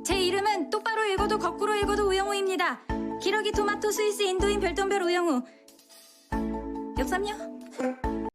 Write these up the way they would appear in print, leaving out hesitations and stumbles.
제 이름은 똑바로 읽어도 거꾸로 읽어도 우영우입니다. 기러기 토마토 스위스 인도인 별똥별 우영우. 역삼요?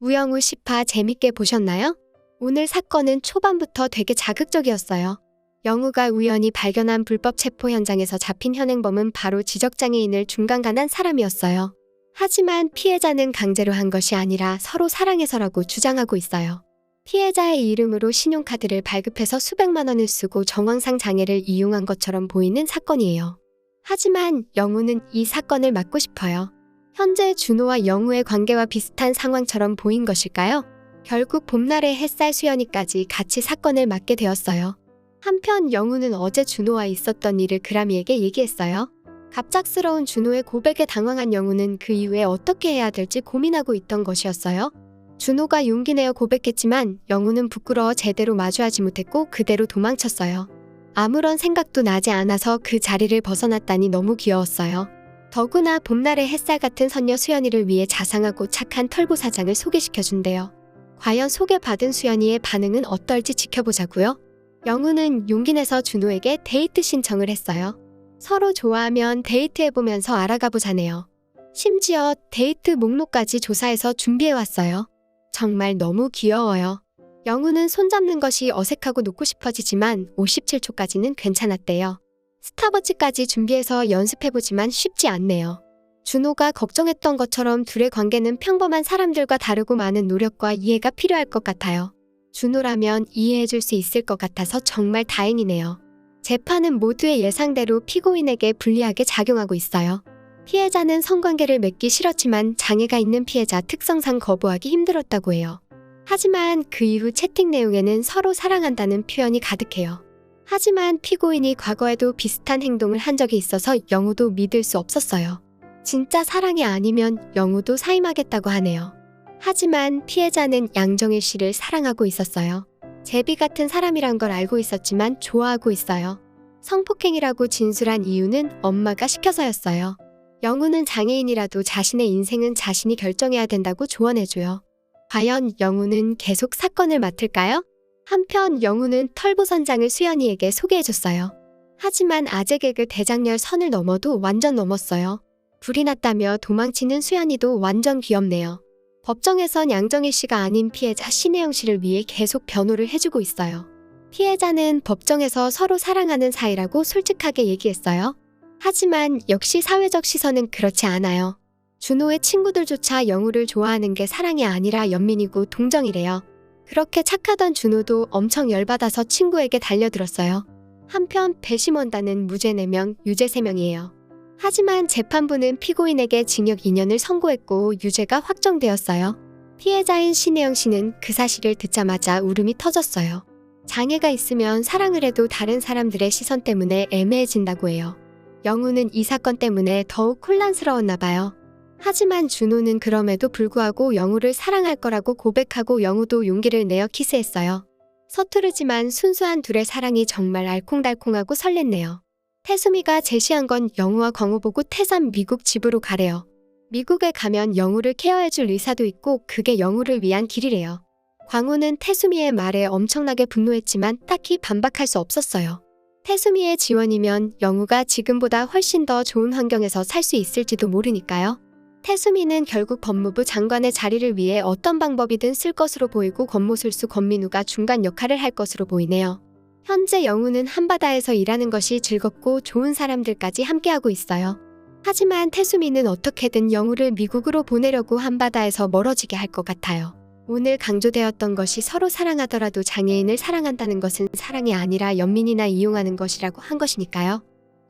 우영우 10화 재밌게 보셨나요? 오늘 사건은 초반부터 되게 자극적이었어요. 영우가 우연히 발견한 불법 체포 현장에서 잡힌 현행범은 바로 지적장애인을 중간간한 사람이었어요. 하지만 피해자는 강제로 한 것이 아니라 서로 사랑해서라고 주장하고 있어요. 피해자의 이름으로 신용카드를 발급해서 수백만 원을 쓰고 정황상 장애를 이용한 것처럼 보이는 사건이에요. 하지만 영우는 이 사건을 막고 싶어요. 현재 준호와 영우의 관계와 비슷한 상황처럼 보인 것일까요? 결국 봄날의 햇살 수연이까지 같이 사건을 맡게 되었어요. 한편 영우는 어제 준호와 있었던 일을 그라미에게 얘기했어요. 갑작스러운 준호의 고백에 당황한 영우는 그 이후에 어떻게 해야 될지 고민하고 있던 것이었어요. 준호가 용기 내어 고백했지만 영우는 부끄러워 제대로 마주하지 못했고 그대로 도망쳤어요. 아무런 생각도 나지 않아서 그 자리를 벗어났다니 너무 귀여웠어요. 더구나 봄날의 햇살 같은 선녀 수연이를 위해 자상하고 착한 털보사장을 소개시켜준대요. 과연 소개받은 수연이의 반응은 어떨지 지켜보자고요. 영우는 용기 내서 준호에게 데이트 신청을 했어요. 서로 좋아하면 데이트해보면서 알아가보자네요. 심지어 데이트 목록까지 조사해서 준비해왔어요. 정말 너무 귀여워요. 영우는 손잡는 것이 어색하고 놓고 싶어지지만 57초까지는 괜찮았대요. 스타버치까지 준비해서 연습해보지만 쉽지 않네요. 준호가 걱정했던 것처럼 둘의 관계는 평범한 사람들과 다르고 많은 노력과 이해가 필요할 것 같아요. 준호라면 이해해줄 수 있을 것 같아서 정말 다행이네요. 재판은 모두의 예상대로 피고인에게 불리하게 작용하고 있어요. 피해자는 성관계를 맺기 싫었지만 장애가 있는 피해자 특성상 거부하기 힘들었다고 해요. 하지만 그 이후 채팅 내용에는 서로 사랑한다는 표현이 가득해요. 하지만 피고인이 과거에도 비슷한 행동을 한 적이 있어서 영우도 믿을 수 없었어요. 진짜 사랑이 아니면 영우도 사임하겠다고 하네요. 하지만 피해자는 양정일 씨를 사랑하고 있었어요. 제비 같은 사람이란 걸 알고 있었지만 좋아하고 있어요. 성폭행이라고 진술한 이유는 엄마가 시켜서였어요. 영우는 장애인이라도 자신의 인생은 자신이 결정해야 된다고 조언해줘요. 과연 영우는 계속 사건을 맡을까요? 한편 영우는 털보선장을 수연이에게 소개해줬어요. 하지만 아재 개그 대장렬 선을 넘어도 완전 넘었어요. 불이 났다며 도망치는 수연이도 완전 귀엽네요. 법정에선 양정일 씨가 아닌 피해자 신혜영 씨를 위해 계속 변호를 해주고 있어요. 피해자는 법정에서 서로 사랑하는 사이라고 솔직하게 얘기했어요. 하지만 역시 사회적 시선은 그렇지 않아요. 준호의 친구들조차 영우를 좋아하는 게 사랑이 아니라 연민이고 동정이래요. 그렇게 착하던 준호도 엄청 열받아서 친구에게 달려들었어요. 한편 배심원단은 무죄 4명, 유죄 3명이에요. 하지만 재판부는 피고인에게 징역 2년을 선고했고 유죄가 확정되었어요. 피해자인 신혜영 씨는 그 사실을 듣자마자 울음이 터졌어요. 장애가 있으면 사랑을 해도 다른 사람들의 시선 때문에 애매해진다고 해요. 영우는 이 사건 때문에 더욱 혼란스러웠나 봐요. 하지만 준호는 그럼에도 불구하고 영우를 사랑할 거라고 고백하고 영우도 용기를 내어 키스했어요. 서투르지만 순수한 둘의 사랑이 정말 알콩달콩하고 설렜네요. 태수미가 제시한 건 영우와 광호 보고 태산 미국 집으로 가래요. 미국에 가면 영우를 케어해줄 의사도 있고 그게 영우를 위한 길이래요. 광호는 태수미의 말에 엄청나게 분노했지만 딱히 반박할 수 없었어요. 태수미의 지원이면 영우가 지금보다 훨씬 더 좋은 환경에서 살 수 있을지도 모르니까요. 태수미는 결국 법무부 장관의 자리를 위해 어떤 방법이든 쓸 것으로 보이고 권모술수 권민우가 중간 역할을 할 것으로 보이네요. 현재 영우는 한바다에서 일하는 것이 즐겁고 좋은 사람들까지 함께하고 있어요. 하지만 태수미는 어떻게든 영우를 미국으로 보내려고 한바다에서 멀어지게 할 것 같아요. 오늘 강조되었던 것이 서로 사랑하더라도 장애인을 사랑한다는 것은 사랑이 아니라 연민이나 이용하는 것이라고 한 것이니까요.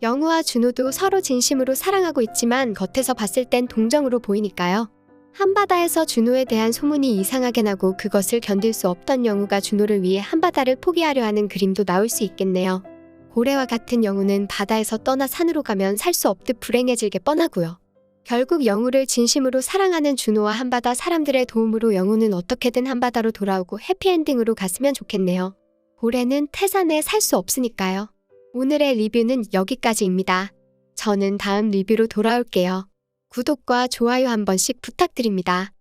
영우와 준호도 서로 진심으로 사랑하고 있지만 겉에서 봤을 땐 동정으로 보이니까요. 한바다에서 준호에 대한 소문이 이상하게 나고 그것을 견딜 수 없던 영우가 준호를 위해 한바다를 포기하려 하는 그림도 나올 수 있겠네요. 고래와 같은 영우는 바다에서 떠나 산으로 가면 살 수 없듯 불행해질 게 뻔하고요. 결국 영우를 진심으로 사랑하는 준호와 한바다 사람들의 도움으로 영우는 어떻게든 한바다로 돌아오고 해피엔딩으로 갔으면 좋겠네요. 고래는 태산에 살 수 없으니까요. 오늘의 리뷰는 여기까지입니다. 저는 다음 리뷰로 돌아올게요. 구독과 좋아요 한 번씩 부탁드립니다.